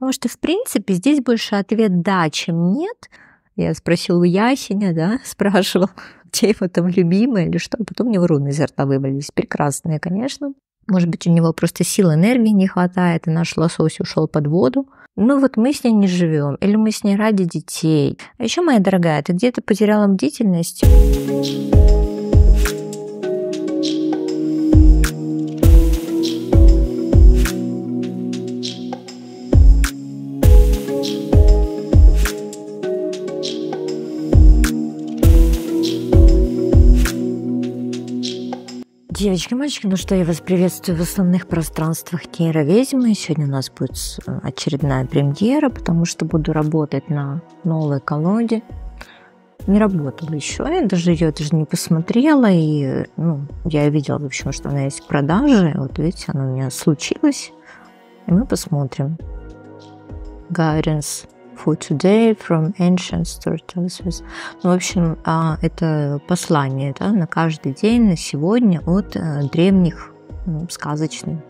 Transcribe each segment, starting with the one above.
Потому что, в принципе, здесь больше ответ «да», чем «нет». Я спросила у ясеня, да, спрашивал, где его там любимая или что, а потом у него руны изо рта вывалились. Прекрасные, конечно. Может быть, у него просто сил, энергии не хватает, и наш лосось ушел под воду. Ну вот мы с ней не живем, или мы с ней ради детей. А еще, моя дорогая, ты где-то потеряла бдительность. Девочки, мальчики, ну что, я вас приветствую в основных пространствах Нейроведьмы. Сегодня у нас будет очередная премьера, потому что буду работать на новой колоде. Не работала еще, я даже ее не посмотрела, и я видела, в общем, что она есть в продаже. Вот видите, она у меня случилась, и мы посмотрим. Guidance for today from ancient storytellers. Ну, в общем, это послание, да, на каждый день, на сегодня от древних сказочных,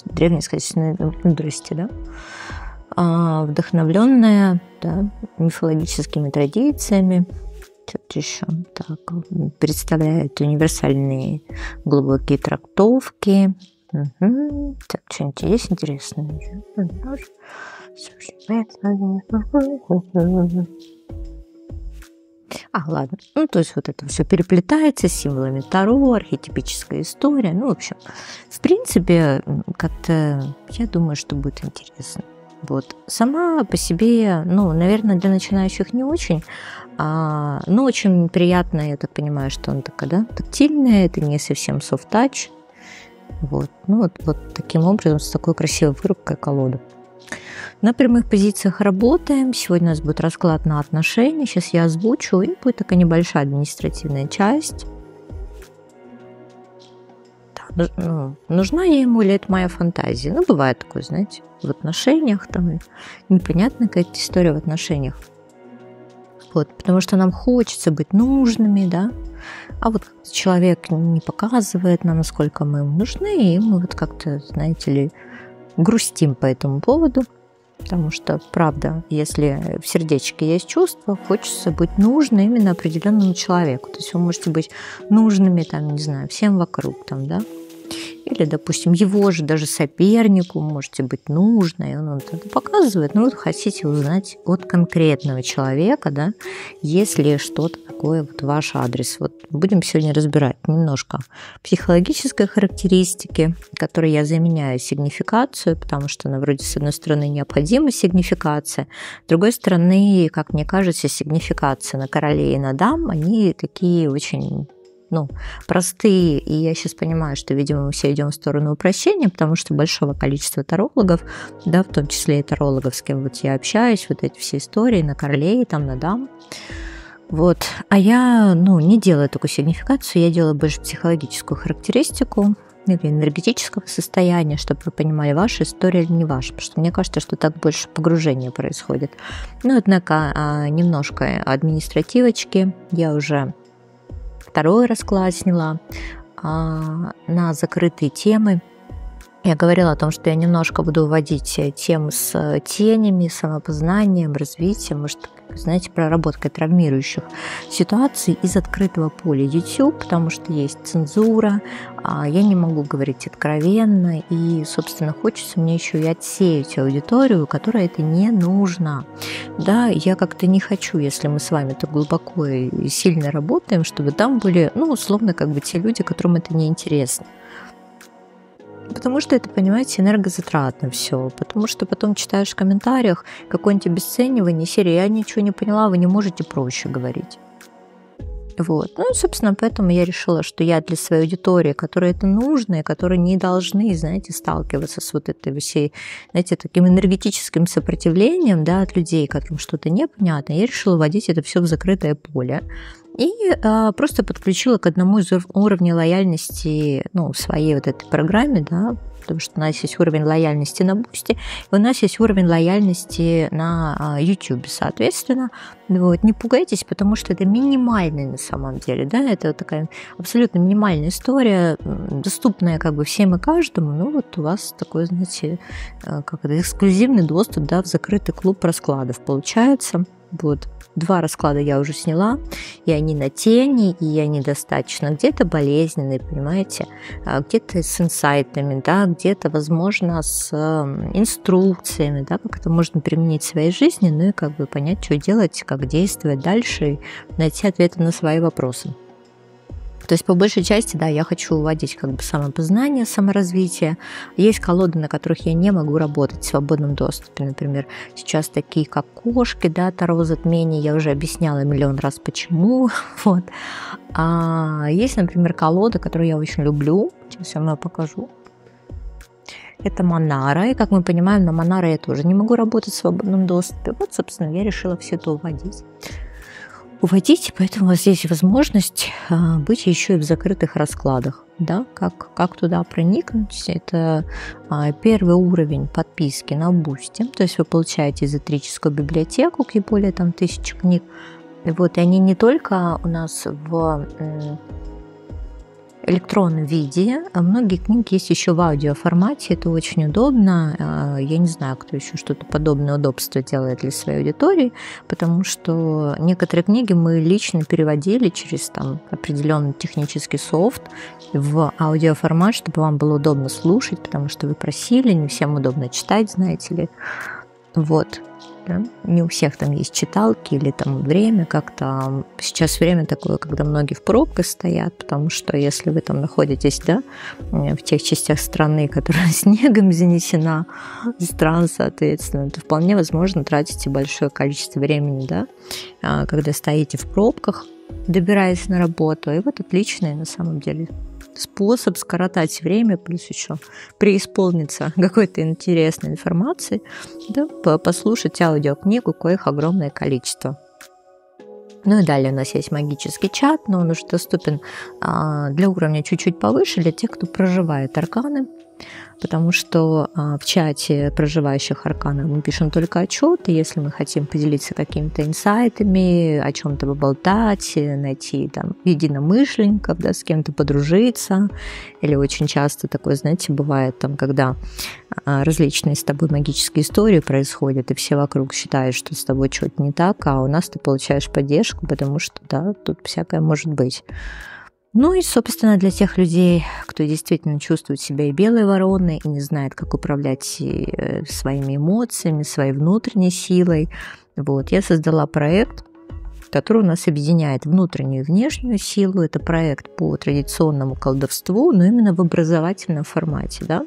древней сказочной мудрости, да, вдохновленная, да, мифологическими традициями. Что-то еще так представляет универсальные глубокие трактовки. Угу. Так, что-нибудь есть интересное? Ладно. Ну, то есть вот это все переплетается с символами Таро, архетипическая история. Ну, в общем, в принципе, как-то я думаю, что будет интересно. Вот. Сама по себе, наверное, для начинающих не очень, но очень приятная, я так понимаю, что она такая, да, тактильная, это не совсем soft touch. Вот. Вот таким образом, с такой красивой вырубкой колода. На прямых позициях работаем. Сегодня у нас будет расклад на отношения. Сейчас я озвучу, и будет такая небольшая административная часть. Да, нужна я ему или это моя фантазия? Бывает такое, знаете, в отношениях, непонятная какая-то история в отношениях. Вот, потому что нам хочется быть нужными, да, а вот человек не показывает нам, насколько мы ему нужны, и мы вот как-то, знаете ли, грустим по этому поводу. Потому что, правда, если в сердечке есть чувство, хочется быть нужным именно определенному человеку. То есть вы можете быть нужными, не знаю, всем вокруг, да. Или, допустим, его же даже сопернику можете быть нужны, и он это показывает. Но вы хотите узнать от конкретного человека, да, если что-то такое вот ваш адрес. Вот будем сегодня разбирать немножко психологической характеристики, которой я заменяю сигнификацию, потому что она вроде с одной стороны необходима сигнификация, с другой стороны, как мне кажется, сигнификация на короле и на дам, они такие очень простые, и я сейчас понимаю, что, видимо, мы все идем в сторону упрощения, потому что большого количества тарологов, да, в том числе и тарологов, с кем вот я общаюсь, вот эти все истории на короле и на дам. Вот. А я, не делаю такую сигнификацию, я делаю больше психологическую характеристику или энергетического состояния, чтобы вы понимали, ваша история или не ваша, потому что мне кажется, что так больше погружения происходит. Однако, немножко административочки, я уже второй расклад сняла на закрытые темы. Я говорила о том, что я немножко буду вводить темы с тенями, самопознанием, развитием, может, знаете, проработкой травмирующих ситуаций из открытого поля YouTube, потому что есть цензура, я не могу говорить откровенно, и, собственно, хочется мне еще и отсеять аудиторию, которой это не нужно. Да, я как-то не хочу, если мы с вами так глубоко и сильно работаем, чтобы там были, условно, те люди, которым это не интересно. Потому что это, понимаете, энергозатратно все. Потому что потом читаешь в комментариях какое-нибудь обесценивание серии «Я ничего не поняла, вы не можете проще говорить». Вот. Собственно, поэтому я решила, что я для своей аудитории, которой это нужно, и которые не должны, знаете, сталкиваться с вот этой всей, знаете, таким энергетическим сопротивлением, да, от людей, которым что-то непонятно, я решила вводить это все в закрытое поле. И просто подключила к одному из уровней лояльности, ну, в своей вот этой программе, да, потому что у нас есть уровень лояльности на Бусти, и у нас есть уровень лояльности на YouTube, соответственно. Вот, не пугайтесь, потому что это минимальный на самом деле, да, это такая абсолютно минимальная история, доступная как бы всем и каждому, ну, вот у вас такой, знаете, как это, эксклюзивный доступ, да, в закрытый клуб раскладов получается. Вот. 2 расклада я уже сняла, и они на тени, и они достаточно где-то болезненные, понимаете, где-то с инсайтами, да, где-то, возможно, с инструкциями, да, как это можно применить в своей жизни, ну и как бы понять, что делать, как действовать дальше, и найти ответы на свои вопросы. То есть, по большей части, да, я хочу уводить как бы самопознание, саморазвитие. Есть колоды, на которых я не могу работать в свободном доступе. Например, сейчас такие, как кошки, да, Таро затмение. Я уже объясняла миллион раз, почему. Вот. А есть, например, колода, которую я очень люблю. Сейчас я вам покажу. Это Монара. И, как мы понимаем, на Монара я тоже не могу работать в свободном доступе. Вот, собственно, я решила все это уводить. Поэтому у вас есть возможность быть еще и в закрытых раскладах. Да? Как туда проникнуть? Это первый уровень подписки на Бусти. То есть вы получаете эзотерическую библиотеку, где более 1000 книг. Вот, и они не только у нас в электронном виде, а многие книги есть еще в аудиоформате, это очень удобно. Я не знаю, кто еще что-то подобное удобство делает для своей аудитории, потому что некоторые книги мы лично переводили через определенный технический софт в аудиоформат, чтобы вам было удобно слушать, потому что вы просили, не всем удобно читать, знаете ли. Вот. Да? Не у всех там есть читалки или там время как-то. Сейчас время такое, когда многие в пробках стоят, потому что если вы там находитесь, да, в тех частях страны, которая снегом занесена, стран, соответственно, то вполне возможно тратите большое количество времени, да, когда стоите в пробках, добираясь на работу. И вот отличный на самом деле способ скоротать время, плюс еще преисполниться какой-то интересной информацией, да, послушать аудиокнигу, коих огромное количество. Ну и далее у нас есть магический чат, но он уже доступен для уровня чуть-чуть повыше, для тех, кто проживает арканы, потому что в чате проживающих арканов мы пишем только отчеты, если мы хотим поделиться какими-то инсайтами, о чем-то поболтать, найти там единомышленников, да, с кем-то подружиться, или очень часто такое, знаете, бывает там, когда различные с тобой магические истории происходят, и все вокруг считают, что с тобой что-то не так, а у нас ты получаешь поддержку, потому что, да, тут всякое может быть. Ну и, собственно, для тех людей, кто действительно чувствует себя и белой вороной, и не знает, как управлять своими эмоциями, своей внутренней силой, вот, я создала проект, который у нас объединяет внутреннюю и внешнюю силу. Это проект по традиционному колдовству, но именно в образовательном формате, да,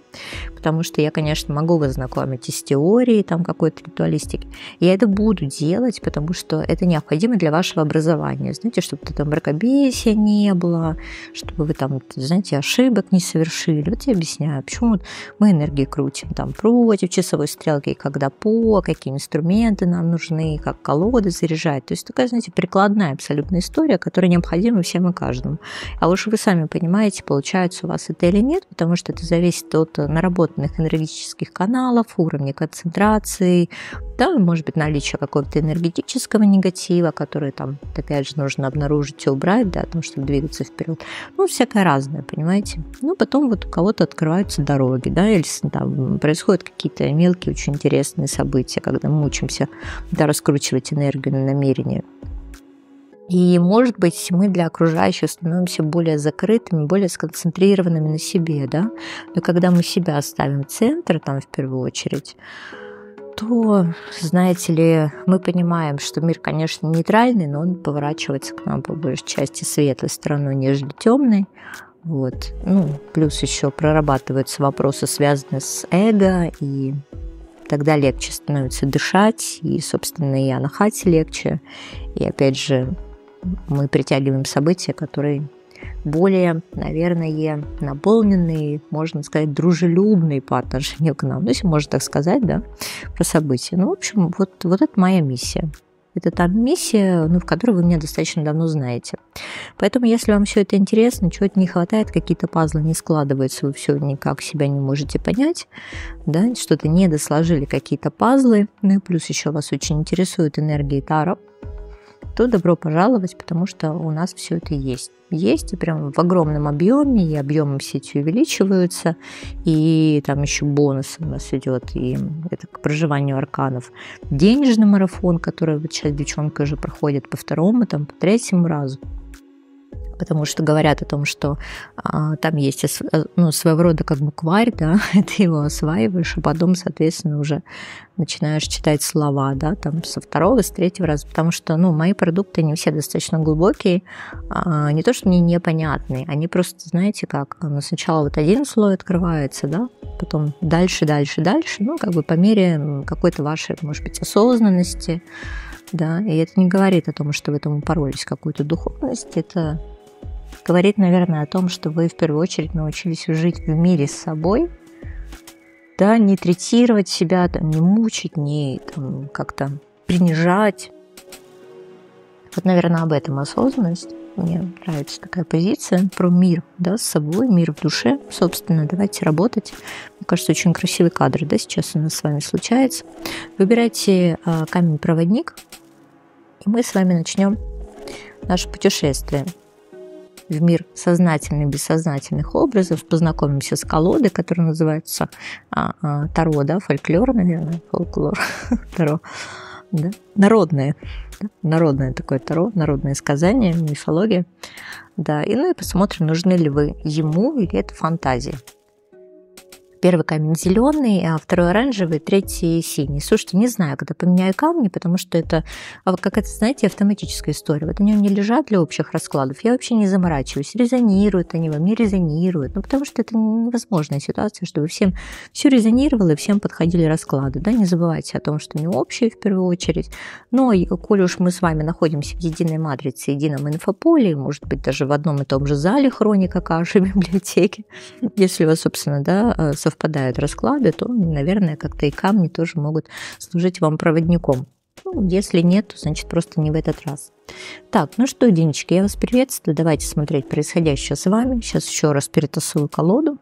потому что я, конечно, могу вас знакомить и с теорией там какой-то ритуалистики. Я это буду делать, потому что это необходимо для вашего образования, знаете, чтобы там мракобесия не было, чтобы вы там, знаете, ошибок не совершили. Вот я объясняю, почему мы энергии крутим там против часовой стрелки, когда по, какие инструменты нам нужны, как колоды заряжать. То есть такая, знаете, прикладная абсолютно история, которая необходима всем и каждому. А уж вы сами понимаете, получается у вас это или нет, потому что это зависит от наработанных энергетических каналов, уровня концентрации, да, может быть, наличие какого-то энергетического негатива, который там, опять же, нужно обнаружить и убрать, да, там, чтобы двигаться вперед. Ну, всякое разное, понимаете. Ну, потом вот у кого-то открываются дороги, да, или там происходят какие-то мелкие, очень интересные события, когда мы учимся, да, раскручивать энергию на намерение. И, может быть, мы для окружающих становимся более закрытыми, более сконцентрированными на себе, да. Но когда мы себя ставим в центр, там, в первую очередь, то, знаете ли, мы понимаем, что мир, конечно, нейтральный, но он поворачивается к нам по большей части светлой стороной, нежели темной. Вот. Ну, плюс еще прорабатываются вопросы, связанные с эго, и тогда легче становится дышать, и, собственно, и анахате легче. И, опять же, мы притягиваем события, которые более, наверное, наполненные, можно сказать, дружелюбные по отношению к нам. Ну, если можно так сказать, да, про события. Ну, в общем, вот это моя миссия. Это та миссия, ну, в которой вы меня достаточно давно знаете. Поэтому, если вам все это интересно, чего-то не хватает, какие-то пазлы не складываются, вы все никак себя не можете понять, да, что-то не досложили какие-то пазлы, ну и плюс еще вас очень интересует энергия Таро, то добро пожаловать, потому что у нас все это есть. Есть и прям в огромном объеме, и объемы все эти увеличиваются, и там еще бонус у нас идет, и это к проживанию арканов. Денежный марафон, который вот сейчас девчонка уже проходит по второму, там, по третьему разу. Потому что говорят о том, что там есть ну, своего рода как букварь, да, ты его осваиваешь, а потом, соответственно, уже начинаешь читать слова, да, там со второго, с третьего раза, потому что, ну, мои продукты, они все достаточно глубокие, не то, что мне непонятные, они просто, знаете, как, сначала вот один слой открывается, да, потом дальше, ну, как бы по мере какой-то вашей, может быть, осознанности, да, и это не говорит о том, что вы там упоролись в какую-то духовность, это говорит, наверное, о том, что вы в первую очередь научились жить в мире с собой, да, не третировать себя, там, не мучить, не там, как-то принижать. Вот, наверное, об этом осознанность. Мне нравится такая позиция про мир, да, с собой, мир в душе, собственно, давайте работать. Мне кажется, очень красивый кадр, да, сейчас у нас с вами случается. Выбирайте камень-проводник, и мы с вами начнем наше путешествие в мир сознательных и бессознательных образов, познакомимся с колодой, которая называется Таро, да, фольклор, наверное, фолклор, Таро, да, народное такое Таро, народное сказание, мифология, да, и ну и посмотрим, нужны ли вы ему или это фантазия. Первый камень зеленый, а второй оранжевый, третий синий. Слушайте, не знаю, когда поменяю камни, потому что это какая-то, знаете, автоматическая история. Вот они у меня лежат для общих раскладов, я вообще не заморачиваюсь. Резонируют они во мне, резонируют. Ну, потому что это невозможная ситуация, чтобы всем все резонировало и всем подходили расклады. Да? Не забывайте о том, что не общие в первую очередь. Но и коли уж мы с вами находимся в единой матрице, едином инфополе, может быть, даже в одном и том же зале хроника каши библиотеки, если у вас, собственно, да, совпадают расклады, то, наверное, как-то и камни тоже могут служить вам проводником. Ну, если нет, то, значит, просто не в этот раз. Так, ну что, Диночки, я вас приветствую. Давайте смотреть происходящее с вами. Сейчас еще раз перетасую колоду.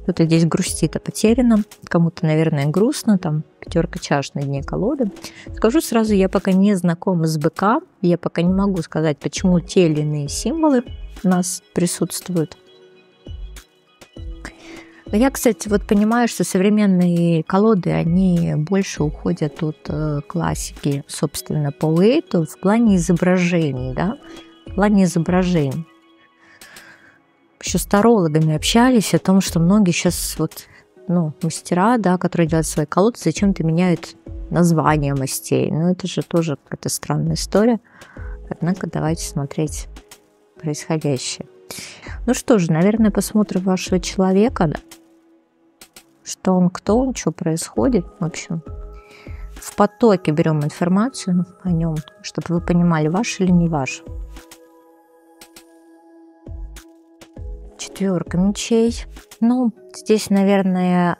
Кто-то здесь грустит о потерянном, кому-то, наверное, грустно, там 5 чаш на дне колоды. Скажу сразу, я пока не знакома с БК, я пока не могу сказать, почему те или иные символы у нас присутствуют. Но я, кстати, вот понимаю, что современные колоды, они больше уходят от классики, собственно, по Уэйту в плане изображений, да, в плане изображений. Еще с тарологами общались о том, что многие сейчас вот, ну, мастера, да, которые делают свои колоды, зачем-то меняют название мастей. Ну, это же тоже какая-то странная история. Однако давайте смотреть происходящее. Ну что же, наверное, посмотрим вашего человека, да? Что он, кто он, что происходит. В общем, в потоке берем информацию о нем, чтобы вы понимали, ваш или не ваш. 4 мечей. Ну, здесь, наверное,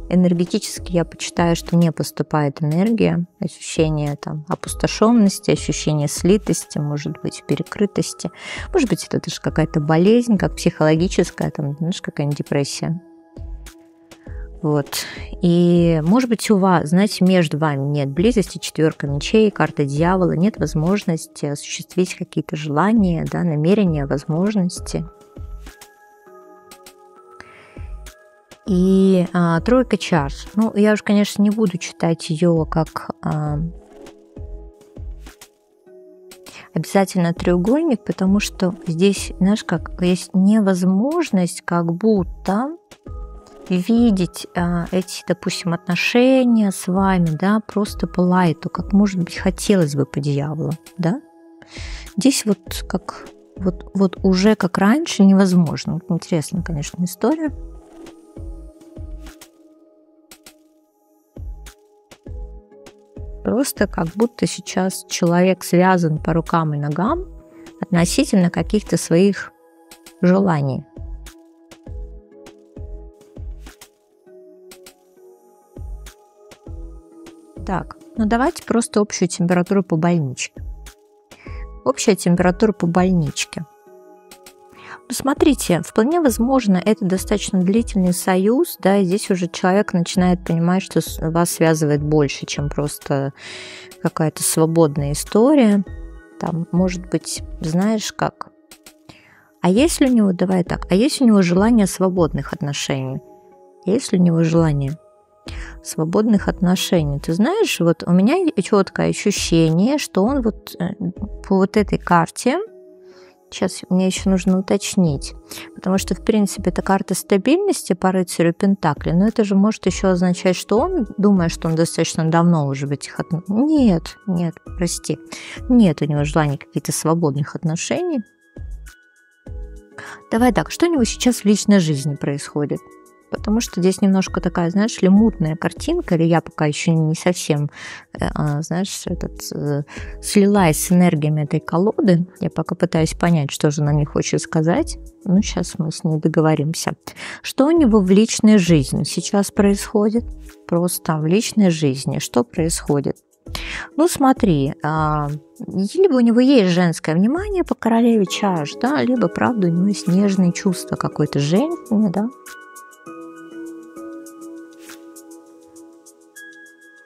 энергетически я почитаю, что не поступает энергия, ощущение там опустошенности, ощущение слитости, может быть, перекрытости. Может быть, это даже какая-то болезнь, как психологическая, там, знаешь, какая-нибудь депрессия. Вот. И, может быть, у вас, знаете, между вами нет близости, 4 мечей, карта дьявола, нет возможности осуществить какие-то желания, да, намерения, возможности. И 3 чаш. Ну, я уж, конечно, не буду читать ее как обязательно треугольник, потому что здесь, знаешь, как есть невозможность как будто видеть эти, допустим, отношения с вами, да, просто по лайту, как, может быть, хотелось бы по дьяволу, да. Здесь вот как вот уже как раньше невозможно. Интересная, конечно, история. Просто как будто сейчас человек связан по рукам и ногам относительно каких-то своих желаний. Так, Но давайте просто общую температуру по больничке. Общая температура по больничке. Ну, смотрите, вполне возможно, это достаточно длительный союз, да, и здесь уже человек начинает понимать, что вас связывает больше, чем просто какая-то свободная история. Там, может быть, знаешь как? А если у него, давай так, а если у него желание свободных отношений? Если у него желание свободных отношений, ты знаешь, вот у меня четкое ощущение, что он вот по вот этой карте, сейчас мне еще нужно уточнить, потому что, в принципе, это карта стабильности по рыцарю Пентакли, но это же может еще означать, что он думает, что он достаточно давно уже в этих отношениях. Нет, прости, нет у него желания каких-то свободных отношений. Давай так, что у него сейчас в личной жизни происходит? Потому что здесь немножко такая, знаешь ли, мутная картинка, или я пока еще не совсем, знаешь, слилась с энергиями этой колоды. Я пока пытаюсь понять, что же она мне хочет сказать. Ну, сейчас мы с ней договоримся. Что у него в личной жизни сейчас происходит? Просто в личной жизни что происходит? Ну, смотри, либо у него есть женское внимание по королеве чаш, да, либо, правда, у него есть нежные чувства какой-то женщины, да.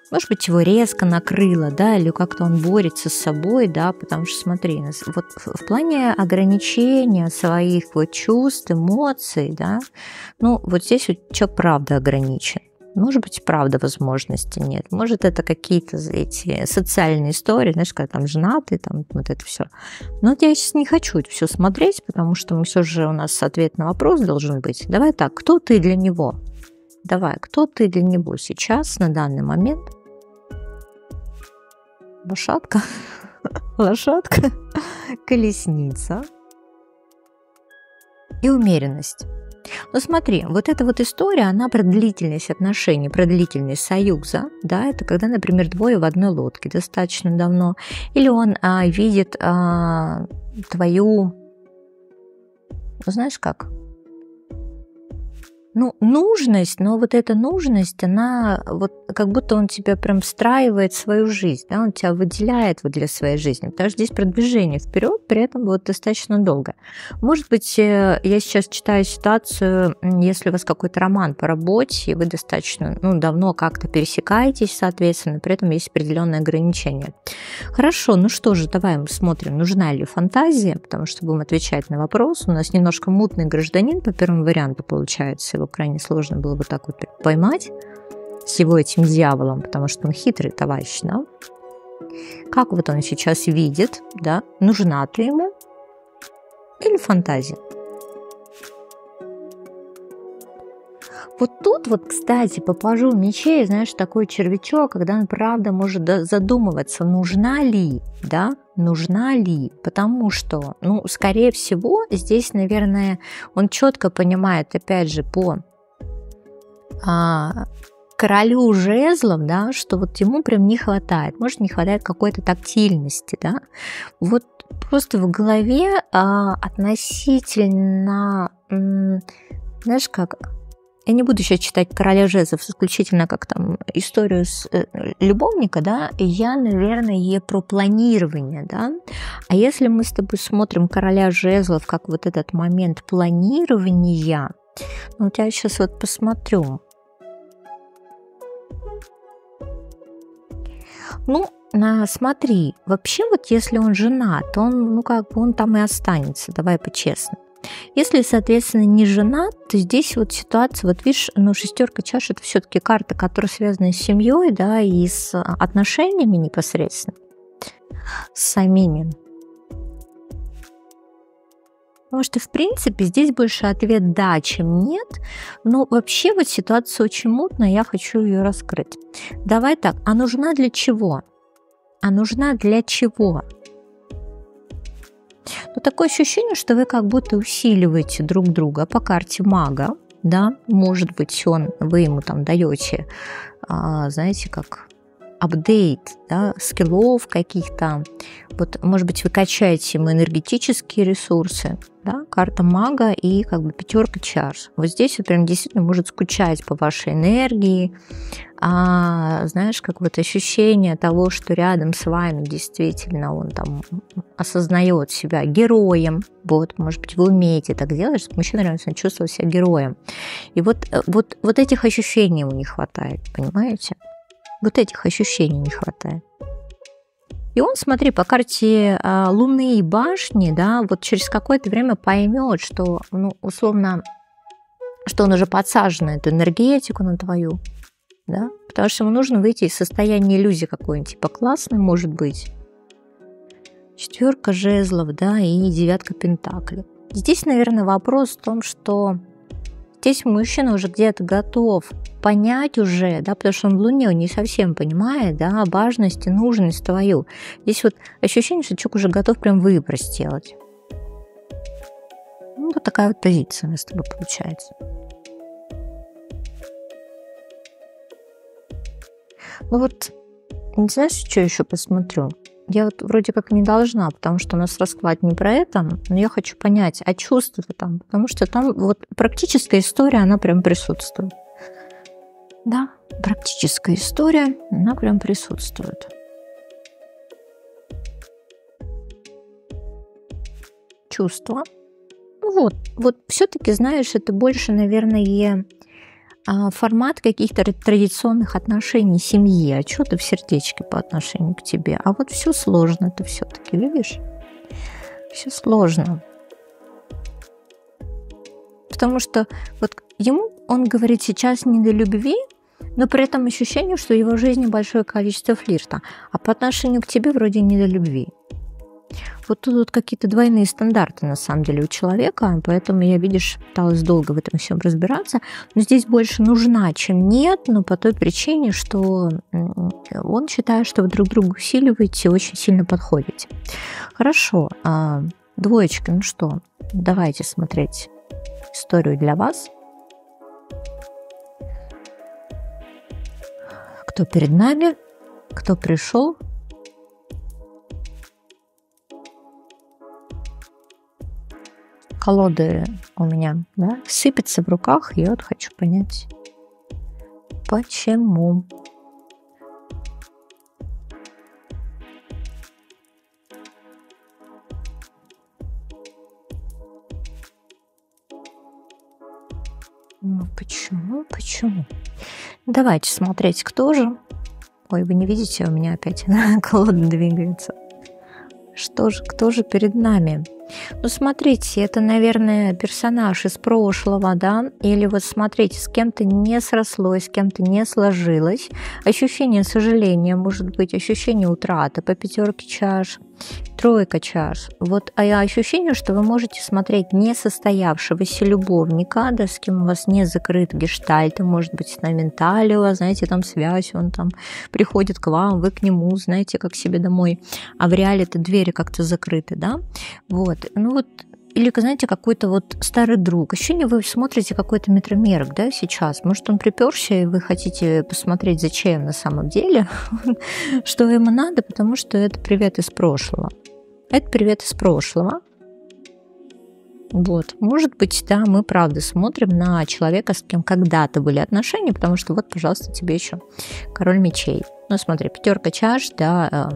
Может быть, его резко накрыло, да, или как-то он борется с собой, да, потому что, смотри, вот в плане ограничения своих вот чувств, эмоций, да, ну, вот здесь вот человек правда ограничен. Может быть, правда возможности нет. Может, это какие-то эти социальные истории, знаешь, когда там женатый, там вот это все. Но вот я сейчас не хочу это все смотреть, потому что мы все же, у нас ответ на вопрос должен быть. Давай так, кто ты для него? Давай, кто ты для него сейчас, на данный момент? Лошадка, лошадка, колесница и умеренность. Но смотри, вот эта вот история, она про длительность отношений, про длительность союза, да, это когда, например, двое в одной лодке достаточно давно, или он видит твою, ну, знаешь как, ну, нужность, но вот эта нужность, она вот как будто он тебя прям встраивает в свою жизнь, да, он тебя выделяет вот для своей жизни, потому что здесь продвижение вперед, при этом вот достаточно долго. Может быть, я сейчас читаю ситуацию, если у вас какой-то роман по работе, и вы достаточно, ну, давно как-то пересекаетесь, соответственно, при этом есть определенные ограничения. Хорошо, ну что же, давай мы смотрим, нужна ли фантазия, потому что будем отвечать на вопрос. У нас немножко мутный гражданин по первому варианту получается, его крайне сложно было бы так вот поймать с его этим дьяволом, потому что он хитрый товарищ, да? Как вот он сейчас видит, да? Нужна ты ему или фантазия? Вот тут вот, кстати, по пажу мечей, знаешь, такой червячок, когда он правда может задумываться, нужна ли, да, нужна ли, потому что, ну, скорее всего, здесь, наверное, он четко понимает, опять же, по королю жезлов, да, что вот ему прям не хватает, может, не хватает какой-то тактильности, да, вот просто в голове относительно, знаешь, как... Я не буду сейчас читать короля жезлов исключительно как там историю с любовника, да, я, наверное, про планирование, да. А если мы с тобой смотрим короля жезлов как вот этот момент планирования, ну, вот я сейчас вот посмотрю. Ну, смотри, вообще вот если он женат, он, ну, как бы он там и останется, давай по-честному. Если, соответственно, не женат, то здесь вот ситуация, вот видишь, ну, шестерка чаш — это все-таки карта, которая связана с семьей, да, и с отношениями непосредственно, с самими. Потому что, в принципе, здесь больше ответ «да», чем «нет», но вообще вот ситуация очень мутная, я хочу ее раскрыть. Давай так, а нужна для чего? А нужна для чего? Но такое ощущение, что вы как будто усиливаете друг друга по карте мага, да, может быть, вы ему там даете, знаете, как апдейт, да, скиллов каких-то. Вот, может быть, вы качаете ему энергетические ресурсы, да, карта мага и как бы 5 чаш. Вот здесь вот прям действительно может скучать по вашей энергии, знаешь, как вот ощущение того, что рядом с вами действительно он там осознает себя героем. Вот, может быть, вы умеете так делать, чтобы мужчина рядом с вами чувствовал себя героем. И вот этих ощущений ему не хватает, понимаете? Вот этих ощущений не хватает. И он, смотри, по карте Луны и башни, да, вот через какое-то время поймет, что, ну, условно, что он уже подсажен на эту энергетику, на твою, да, потому что ему нужно выйти из состояния иллюзии какой-нибудь, типа классный может быть. 4 жезлов, да, и 9 пентаклей. Здесь, наверное, вопрос в том, что здесь мужчина уже где-то готов понять уже, да, потому что он в Луне, он не совсем понимает, да, важность и нужность твою. Здесь вот ощущение, что человек уже готов прям выбор сделать. Ну, вот такая вот позиция у нас с тобой получается. Ну вот, не знаешь, что еще посмотрю? Я вот вроде как не должна, потому что у нас расклад не про это, но я хочу понять, а чувства-то там, потому что там вот практическая история, она прям присутствует. Да, практическая история, она прям присутствует. Чувства. Ну вот все-таки, знаешь, это больше, наверное, формат каких-то традиционных отношений семьи, а что-то в сердечке по отношению к тебе. А вот все сложно, это все-таки, видишь? Все сложно. Потому что вот ему, он говорит сейчас не до любви, но при этом ощущение, что в его жизни большое количество флирта, а по отношению к тебе вроде не до любви. Вот тут вот какие-то двойные стандарты на самом деле у человека, поэтому я, видишь, пыталась долго в этом всем разбираться, но здесь больше нужна, чем нет, но по той причине, что он считает, что вы друг друга усиливаете, очень сильно подходите. Хорошо, двоечки, ну что, давайте смотреть историю для вас. Кто перед нами, кто пришел. Колоды у меня, да, сыпятся в руках, я вот хочу понять, почему. Ну, почему? Давайте смотреть, кто же. Ой, вы не видите, у меня опять колода двигается. Что же, кто же перед нами? Ну, смотрите, это, наверное, персонаж из прошлого, да? Или вот смотрите, с кем-то не срослось, с кем-то не сложилось. Ощущение сожаления, может быть, ощущение утраты по 5 чаш, 3 чаш. Вот ощущение, что вы можете смотреть несостоявшегося любовника, да, с кем у вас не закрыт гештальт, может быть, на ментале у вас, знаете, там связь, он там приходит к вам, вы к нему, знаете, как себе домой, а в реале-то двери как-то закрыты, да? Вот, ну вот, или, знаете, какой-то вот старый друг. Ощущение, вы смотрите какой-то метромерок, да, сейчас. Может, он приперся, и вы хотите посмотреть, зачем на самом деле, что ему надо, потому что это привет из прошлого. Это привет из прошлого. Вот, может быть, да, мы правда смотрим на человека, с кем когда-то были отношения, потому что вот, пожалуйста, тебе еще король мечей. Ну, смотри, 5 чаш, да,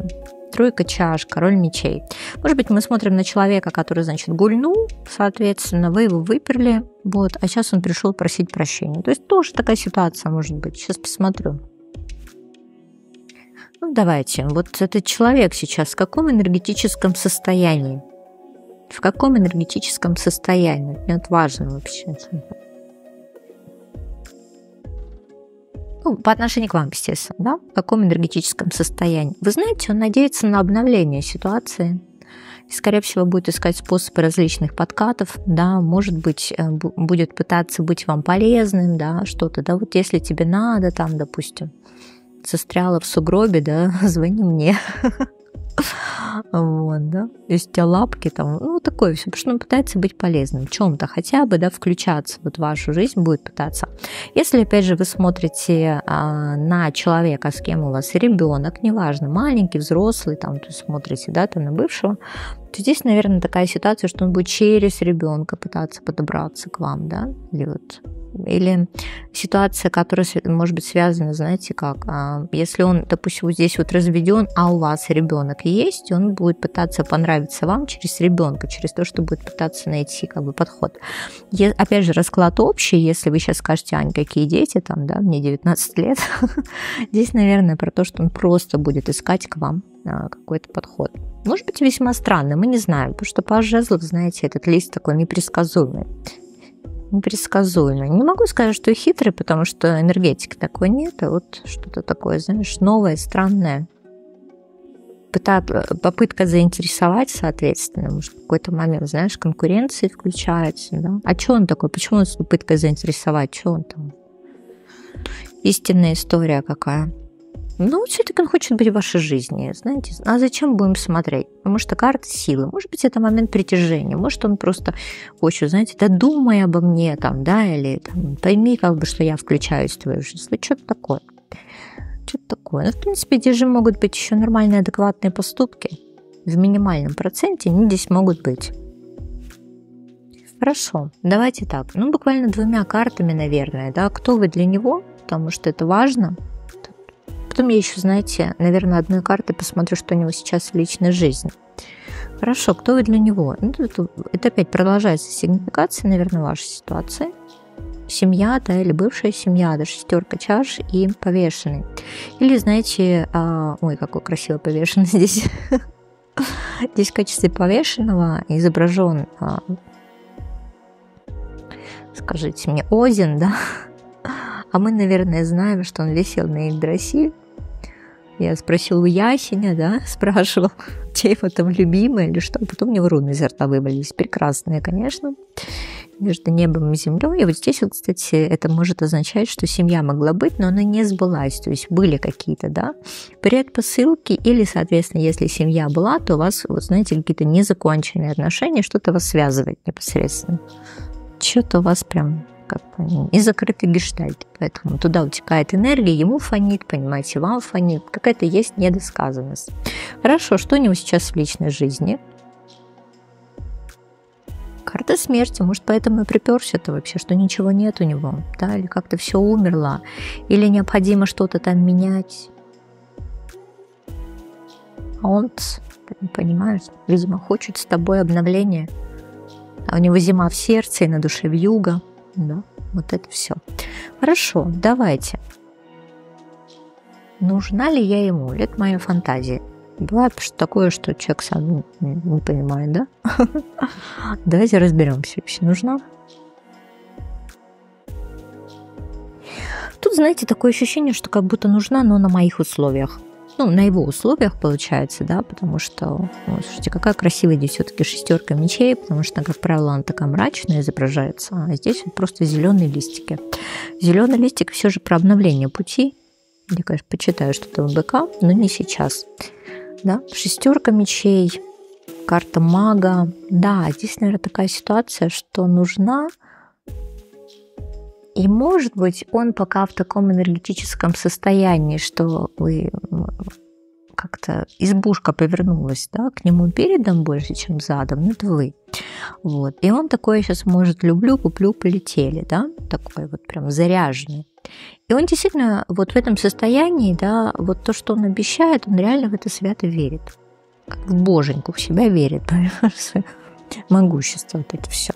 3 чаш, король мечей. Может быть, мы смотрим на человека, который, значит, гульнул, соответственно, вы его выперли, вот, а сейчас он пришел просить прощения. То есть тоже такая ситуация может быть. Сейчас посмотрю. Ну, давайте, вот этот человек сейчас в каком энергетическом состоянии? В каком энергетическом состоянии? Мне это важно вообще. Ну, по отношению к вам, естественно, да? В каком энергетическом состоянии? Вы знаете, он надеется на обновление ситуации. И, скорее всего, будет искать способы различных подкатов, да, может быть, будет пытаться быть вам полезным, да, что-то, да, вот если тебе надо, там, допустим, застряла в сугробе, да, звони мне. Вот, да. То есть у тебя лапки там, ну, такое все, потому что он пытается быть полезным в чем-то хотя бы, да, включаться вот в вашу жизнь, будет пытаться. Если, опять же, вы смотрите на человека, с кем у вас ребенок, неважно, маленький, взрослый, там, то есть смотрите, да, там, на бывшего, то здесь, наверное, такая ситуация, что он будет через ребенка пытаться подобраться к вам, да, или ситуация, которая может быть связана, знаете, как, если он, допустим, вот здесь вот разведен, а у вас ребенок есть, он будет пытаться понравиться вам через ребенка, через то, что будет пытаться найти как бы подход. Опять же, расклад общий, если вы сейчас скажете: Ань, какие дети там, да, мне 19 лет, здесь, наверное, про то, что он просто будет искать к вам какой-то подход. Может быть, весьма странно, мы не знаем, потому что паж жезлов, знаете, этот лист такой непредсказуемый. Непредсказуемый. Не могу сказать, что хитрый, потому что энергетики такой нет, а вот что-то такое, знаешь, новое, странное. Попытка заинтересовать, соответственно, может, в какой-то момент, знаешь, конкуренции включается, да? А что он такой? Почему он с попыткой заинтересовать? Что он там? Истинная история какая. Ну, все-таки он хочет быть в вашей жизни, знаете. А зачем будем смотреть? Потому что карта силы. Может быть, это момент притяжения. Может, он просто хочет, знаете, да думай обо мне, там, да, или там, пойми, как бы, что я включаюсь в твою жизнь. Что-то такое. Что-то такое. Ну, в принципе, здесь же могут быть еще нормальные, адекватные поступки. В минимальном проценте они здесь могут быть. Хорошо, давайте так. Ну, буквально 2 картами, наверное, да. Кто вы для него? Потому что это важно. Потом я еще, знаете, наверное, 1 картой посмотрю, что у него сейчас в личной жизни. Хорошо, кто вы для него? Ну, это опять продолжается сигнификация, наверное, вашей ситуации. Семья, да, или бывшая семья, да, 6 чаш и повешенный. Или, знаете, ой, какой красивый повешенный здесь. Здесь в качестве повешенного изображен, скажите мне, Один, да? А мы, наверное, знаем, что он висел на Игдрасиль. Я спросила у Ясеня, да, спрашивал, чей его там любимый или что. Потом мне руны изо рта вывалились. Прекрасные, конечно, между небом и землей. И вот здесь вот, кстати, это может означать, что семья могла быть, но она не сбылась. То есть были какие-то, да, предпосылки. Или, соответственно, если семья была, то у вас, вот знаете, какие-то незаконченные отношения, что-то вас связывает непосредственно. Что-то у вас прям как-то и закрытый гештальт, поэтому туда утекает энергия, ему фонит, понимаете, вам фонит, какая-то есть недосказанность. Хорошо, что у него сейчас в личной жизни? Карта смерти, может, поэтому и приперся-то вообще, что ничего нет у него, да, или как-то все умерло, или необходимо что-то там менять. А он, понимаешь, видимо, хочет с тобой обновления, а у него зима в сердце и на душе вьюга. Да, вот это все. Хорошо, давайте. Нужна ли я ему? Это моя фантазия. Бывает что такое, что человек сам не понимает, да? Давайте разберемся, вообще нужна. Тут, знаете, такое ощущение, что как будто нужна, но на моих условиях. Ну, на его условиях получается, да, потому что, слушайте, какая красивая здесь все-таки 6 мечей, потому что, как правило, она такая мрачная изображается, а здесь вот просто зеленые листики. Зеленый листик все же про обновление пути. Я, конечно, почитаю что-то в БК, но не сейчас. Да, 6 мечей, карта мага. Да, здесь, наверное, такая ситуация, что нужна. И, может быть, он пока в таком энергетическом состоянии, что вы как-то избушка повернулась, да, к нему передом больше, чем задом, ну, это вы. Вот. И он такой сейчас может люблю, куплю, полетели, да, такой вот прям заряженный. И он действительно вот в этом состоянии, да, вот то, что он обещает, он реально в это свято верит. Как в боженьку, в себя верит, понимаешь, могущество, вот это все.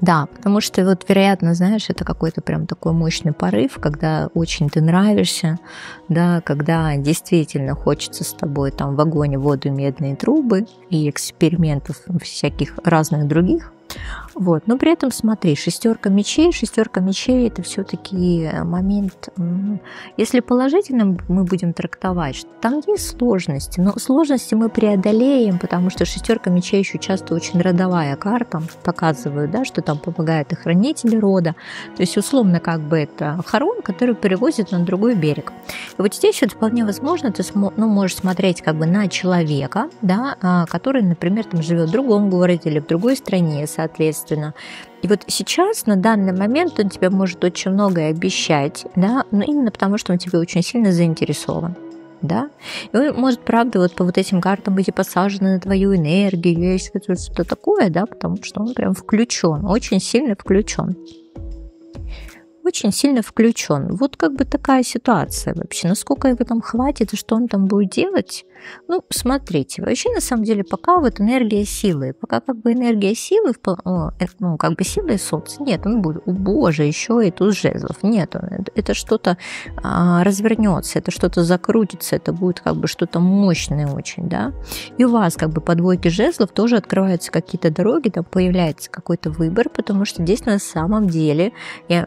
Да, потому что вот, вероятно, знаешь, это какой-то прям такой мощный порыв, когда очень ты нравишься, да, когда действительно хочется с тобой там в огонь, воду, медные трубы и экспериментов всяких разных других. Вот. Но при этом смотри, шестерка мечей это все-таки момент, если положительно мы будем трактовать, что там есть сложности, но сложности мы преодолеем, потому что шестерка мечей еще часто очень родовая карта, показывают, да, что там помогают и хранители рода, то есть условно как бы это Харон, который перевозит на другой берег. И вот здесь вот вполне возможно ты можешь смотреть как бы на человека, да, который, например, там живет в другом городе или в другой стране, соответственно. И вот сейчас, на данный момент, он тебе может очень многое обещать, да, но именно потому, что он тебе очень сильно заинтересован. Да? И он может, правда, вот по вот этим картам быть посажен на твою энергию, есть что-то такое, да, потому что он прям включен, очень сильно включен. Очень сильно включен. Вот как бы такая ситуация вообще. Насколько его там хватит и что он там будет делать? Ну, смотрите, вообще на самом деле пока вот энергия силы, пока как бы энергия силы, ну, как бы сила и солнце, нет, он будет, о боже, еще и туз жезлов, нет, это что-то развернется, это что-то закрутится, это будет как бы что-то мощное очень, да, и у вас как бы по двойке жезлов тоже открываются какие-то дороги, там появляется какой-то выбор, потому что здесь на самом деле, а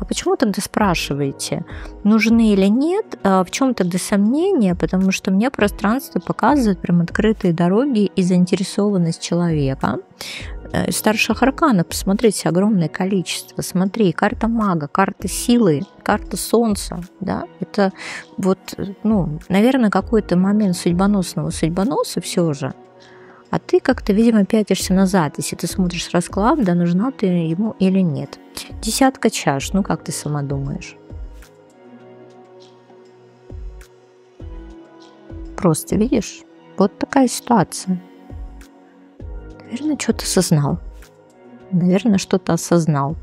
почему тогда спрашиваете, нужны или нет, в чем тогда сомнения, потому что мне пространство показывает прям открытые дороги и заинтересованность человека. Старших арканов, посмотрите, огромное количество. Смотри, карта мага, карта силы, карта солнца, да, это вот, ну, наверное, какой-то момент судьбоноса все же. А ты как-то, видимо, пятишься назад, если ты смотришь расклад, да, нужна ты ему или нет. Десятка чаш, ну как ты сама думаешь? Просто, видишь, вот такая ситуация. Наверное, что-то осознал. Наверное, что-то осознал.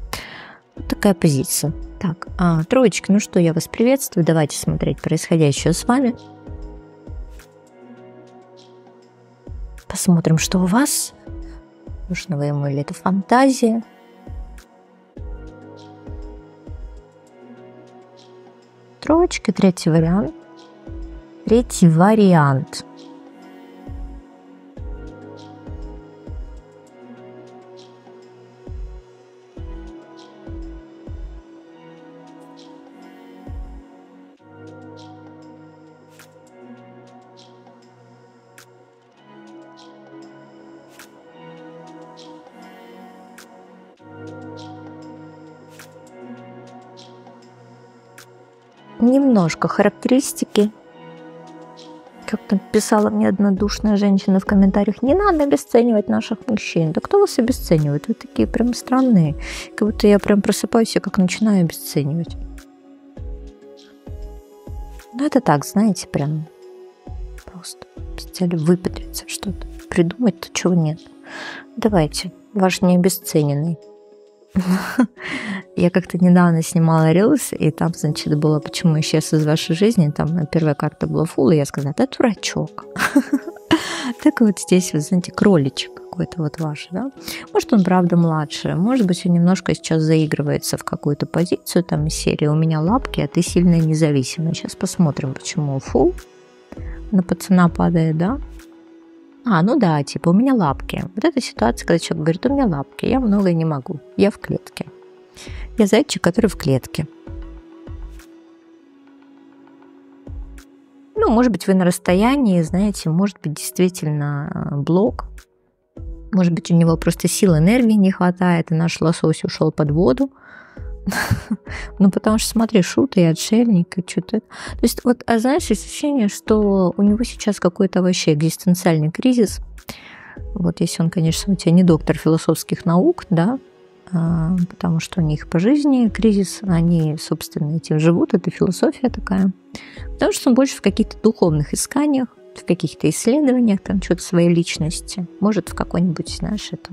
Вот такая позиция. Так, троечки, ну что, я вас приветствую. Давайте смотреть происходящее с вами. Посмотрим, что у вас. Нужно вы ему или это фантазия. Троечки, третий вариант. Третий вариант. Немножко характеристики. Как-то писала мне одна душная женщина в комментариях: не надо обесценивать наших мужчин. Да кто вас обесценивает? Вы такие прям странные. Как будто я прям просыпаюсь и как начинаю обесценивать. Ну это так, знаете, прям просто с целью выпендриться, что-то придумать, то чего нет. Давайте, ваш необесцененный. Я как-то недавно снимала рилс, и там, значит, было «Почему исчез из вашей жизни». Там первая карта была фул, и я сказала: да, дурачок. Так вот здесь, вы знаете, кроличек какой-то вот ваш, да? Может, он правда младше, может быть, он немножко сейчас заигрывается в какую-то позицию там из серии «У меня лапки, а ты сильная и независимая». Сейчас посмотрим, почему фул на пацана падает, да? Ну да, типа, у меня лапки. Вот эта ситуация, когда человек говорит: у меня лапки, я многое не могу, я в клетке. Я зайчик, который в клетке. Ну, может быть, вы на расстоянии, знаете, может быть, действительно блок. Может быть, у него просто сил, энергии не хватает, и наш лосось ушел под воду. Ну, потому что, смотри, шут и отшельник, и что-то. То есть, вот, знаешь, ощущение, что у него сейчас какой-то вообще экзистенциальный кризис. Вот, если он, конечно, у тебя не доктор философских наук, да, потому что у них по жизни кризис, они, собственно, этим живут, это философия такая. Потому что он больше в каких-то духовных исканиях, в каких-то исследованиях, там, что-то своей личности. Может, в какой-нибудь, знаешь, это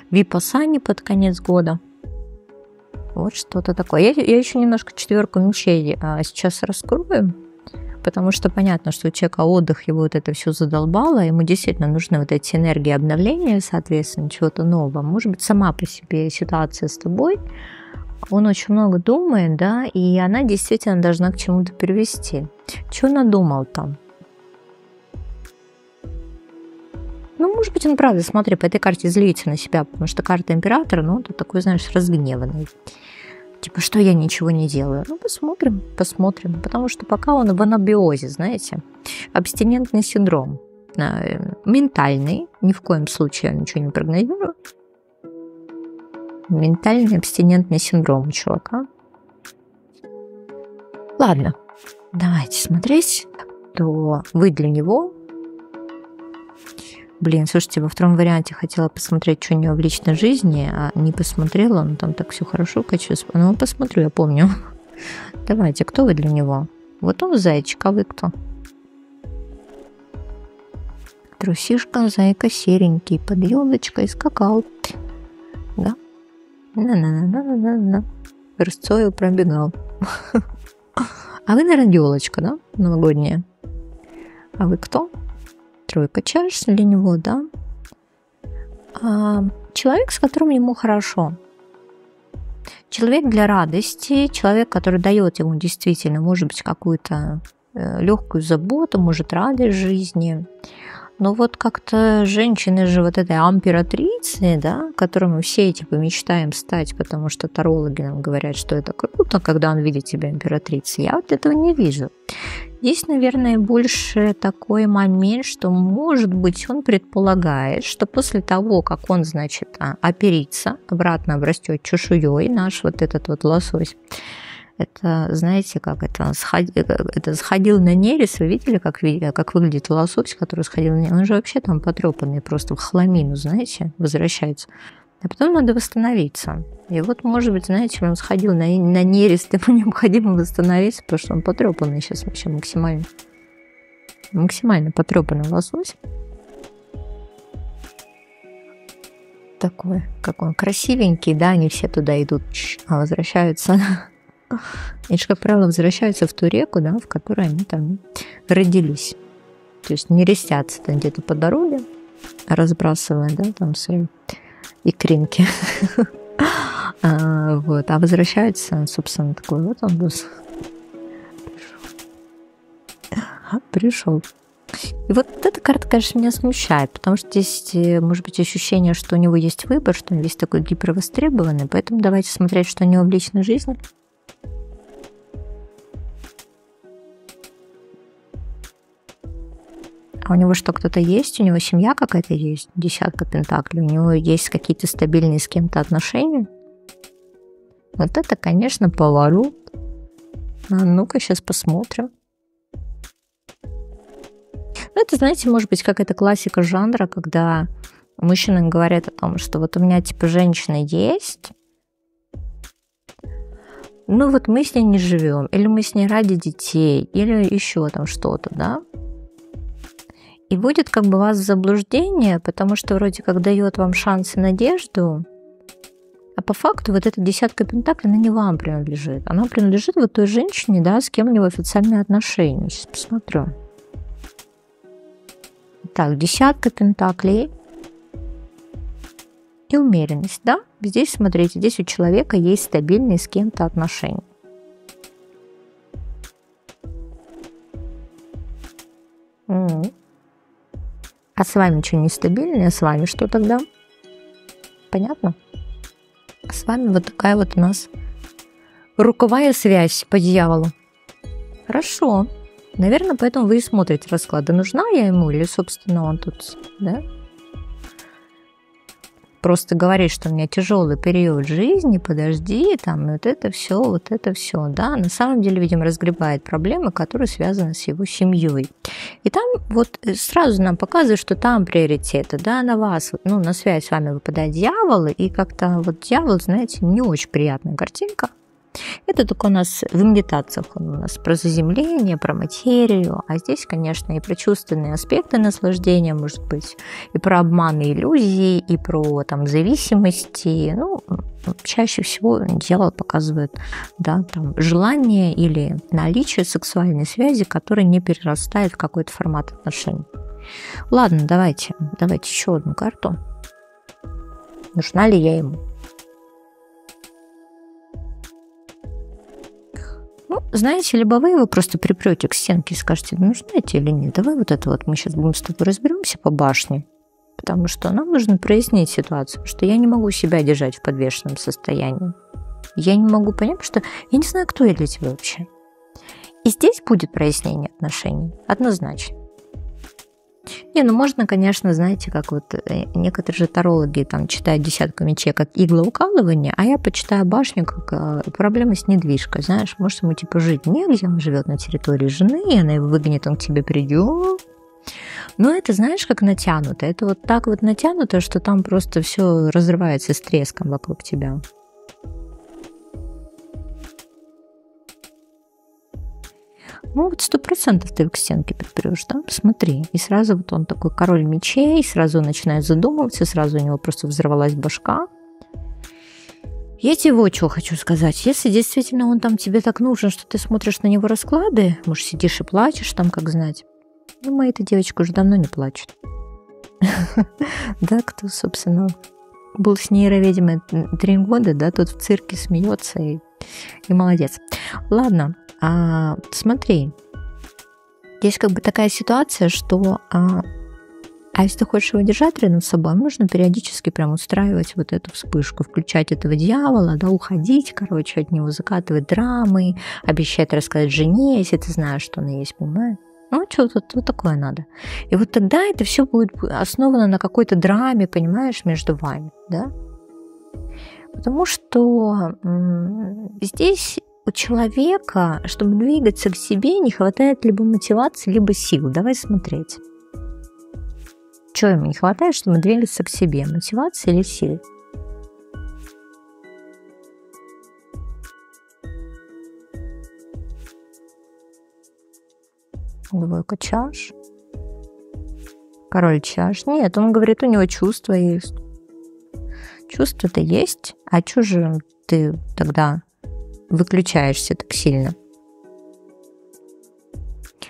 випассане под конец года. Вот что-то такое. Я еще немножко четверку мечей сейчас раскрою, потому что понятно, что у человека отдых, его вот это все задолбало, ему действительно нужны вот эти энергии обновления, соответственно, чего-то нового. Может быть, сама по себе ситуация с тобой, он очень много думает, да, и она действительно должна к чему-то привести. Чего надумал там? Ну, может быть, он правда, смотри, по этой карте злится на себя, потому что карта императора, ну, тут такой, знаешь, разгневанный. Типа, что я ничего не делаю? Ну, посмотрим, посмотрим. Потому что пока он в анабиозе, знаете, абстинентный синдром. Ментальный, ни в коем случае я ничего не прогнозирую. Ментальный абстинентный синдром у чувака. Ладно, давайте смотреть, то вы для него. Блин, слушайте, во втором варианте хотела посмотреть, что у него в личной жизни, а не посмотрела, но там так все хорошо качается. Ну, посмотрю, я помню. Давайте, кто вы для него? Вот он зайчик, а вы кто? Трусишка, зайка, серенький, под елочкой скакал. Да? На-на-на-на-на-на. Рысцою пробегал. А вы, наверное, елочка, да? Новогодняя. А вы кто? Тройка чаш для него, да? Человек, с которым ему хорошо. Человек для радости, человек, который дает ему действительно, может быть, какую-то легкую заботу, может, радость жизни. Но вот как-то женщины же вот этой императрицы, да, которой мы все типа мечтаем стать, потому что тарологи нам говорят, что это круто, когда он видит тебя императрицей. Я вот этого не вижу. Здесь, наверное, больше такой момент, что, может быть, он предполагает, что после того, как он, значит, оперится, обратно обрастет чешуей, наш вот этот вот лосось, это, знаете, как это сходил на нерез. Вы видели, как выглядит лосось, который сходил на нерез? Он же вообще там потрепанный, просто в хламину, знаете, возвращается. А потом надо восстановиться. И вот, может быть, знаете, он сходил на нерест, ему необходимо восстановиться, потому что он потрепанный сейчас вообще максимально. Максимально потрепанный лосось. Такой, как он красивенький, да, они все туда идут, а возвращаются. И, как правило, возвращаются в ту реку, да, в которой они там родились. То есть не рестятся там где-то по дороге, разбрасывая, да, там свои икринки. Вот, а возвращаются, собственно, такой вот он пришел. И вот эта карта, конечно, меня смущает, потому что здесь, может быть, ощущение, что у него есть выбор, что он весь такой гипервостребованный, поэтому давайте смотреть, что у него в личной жизни. А у него что, кто-то есть? У него семья какая-то есть? Десятка пентаклей. У него есть какие-то стабильные с кем-то отношения? Вот это, конечно, поворот. Ну-ка, сейчас посмотрим. Ну, это, знаете, может быть, какая-то классика жанра, когда мужчины говорят о том, что вот у меня, типа, женщина есть, ну вот мы с ней не живем, или мы с ней ради детей, или еще там что-то, да? И будет как бы вас в заблуждение, потому что вроде как дает вам шанс и надежду, а по факту вот эта десятка пентаклей, она не вам принадлежит. Она принадлежит вот той женщине, да, с кем у него официальные отношения. Сейчас посмотрю. Так, десятка пентаклей и умеренность, да? Здесь, смотрите, здесь у человека есть стабильные с кем-то отношения. А с вами что, нестабильное? А с вами что тогда? Понятно? А с вами вот такая вот у нас руковая связь по дьяволу. Хорошо. Наверное, поэтому вы и смотрите расклады. Нужна я ему или, собственно, он тут, да? Просто говорит, что у меня тяжелый период жизни, подожди, там, вот это все, да, на самом деле, видимо, разгребает проблемы, которые связаны с его семьей. И там вот сразу нам показывают, что там приоритеты, да, на вас, ну, на связь с вами выпадает дьявол, и как-то вот дьявол, знаете, не очень приятная картинка. Это только у нас в медитациях, он у нас про заземление, про материю, а здесь, конечно, и про чувственные аспекты наслаждения, может быть, и про обманы, иллюзии, и про там зависимости. Ну, чаще всего дьявол показывает, да, там, желание или наличие сексуальной связи, которая не перерастает в какой-то формат отношений. Ладно, давайте еще одну карту. Нужна ли я ему? Ну, знаете, либо вы его просто припрете к стенке и скажете, ну, знаете или нет, давай вот это вот мы сейчас будем с тобой разберемся по башне. Потому что нам нужно прояснить ситуацию, что я не могу себя держать в подвешенном состоянии. Я не могу понять, потому что я не знаю, кто я для тебя вообще. И здесь будет прояснение отношений, однозначно. Не, ну можно, конечно, знаете, как вот некоторые же тарологи там читают десятку мечей как иглоукалывание, а я почитаю башню как проблема с недвижкой, знаешь, может ему типа жить негде, он живет на территории жены, и она его выгонит, он к тебе придет. Но это, знаешь, как натянуто, это вот так вот натянуто, что там просто все разрывается с треском вокруг тебя. Ну вот 100% ты к стенке подпрешь, да, посмотри. И сразу вот он такой король мечей, сразу он начинает задумываться, сразу у него просто взорвалась башка. Я тебе вот что хочу сказать. Если действительно он там тебе так нужен, что ты смотришь на него расклады, может, сидишь и плачешь там, как знать. Ну, моя-то девочка уже давно не плачет. Да, кто, собственно, был с нейроведьмой 3 года, да, тот в цирке смеется и молодец. Ладно. Смотри, здесь как бы такая ситуация, что если ты хочешь его держать рядом с собой, нужно периодически прям устраивать вот эту вспышку, включать этого дьявола, да, уходить, короче, от него, закатывать драмы, обещать рассказать жене, если ты знаешь, что она есть, понимаешь? Ну, что-то вот такое надо. И вот тогда это все будет основано на какой-то драме, понимаешь, между вами, да? Потому что здесь у человека, чтобы двигаться к себе, не хватает либо мотивации, либо сил. Давай смотреть. Чего ему не хватает, чтобы двигаться к себе? Мотивации или сил? Двойка чаш. Король чаш. Нет, он говорит, у него чувства есть. Чувства-то есть. А чё же ты тогда выключаешься так сильно?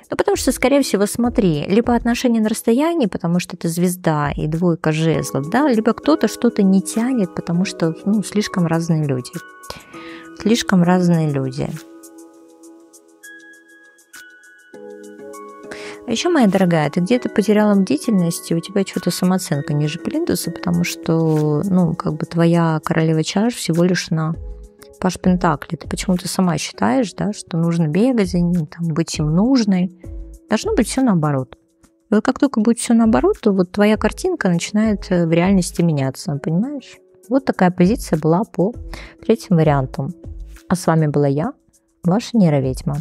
Ну, потому что, скорее всего, смотри, либо отношения на расстоянии, потому что это звезда и двойка жезлов, да, либо кто-то что-то не тянет, потому что, ну, слишком разные люди. Слишком разные люди. А еще, моя дорогая, ты где-то потеряла бдительность, и у тебя что-то самооценка ниже плинтуса, потому что, ну, как бы твоя королева чаш всего лишь на паж пентаклей. Ты почему-то сама считаешь, да, что нужно бегать за ним, там, быть им нужной. Должно быть все наоборот. И вот как только будет все наоборот, то вот твоя картинка начинает в реальности меняться, понимаешь? Вот такая позиция была по 3 варианту. А с вами была я, ваша нейроведьма.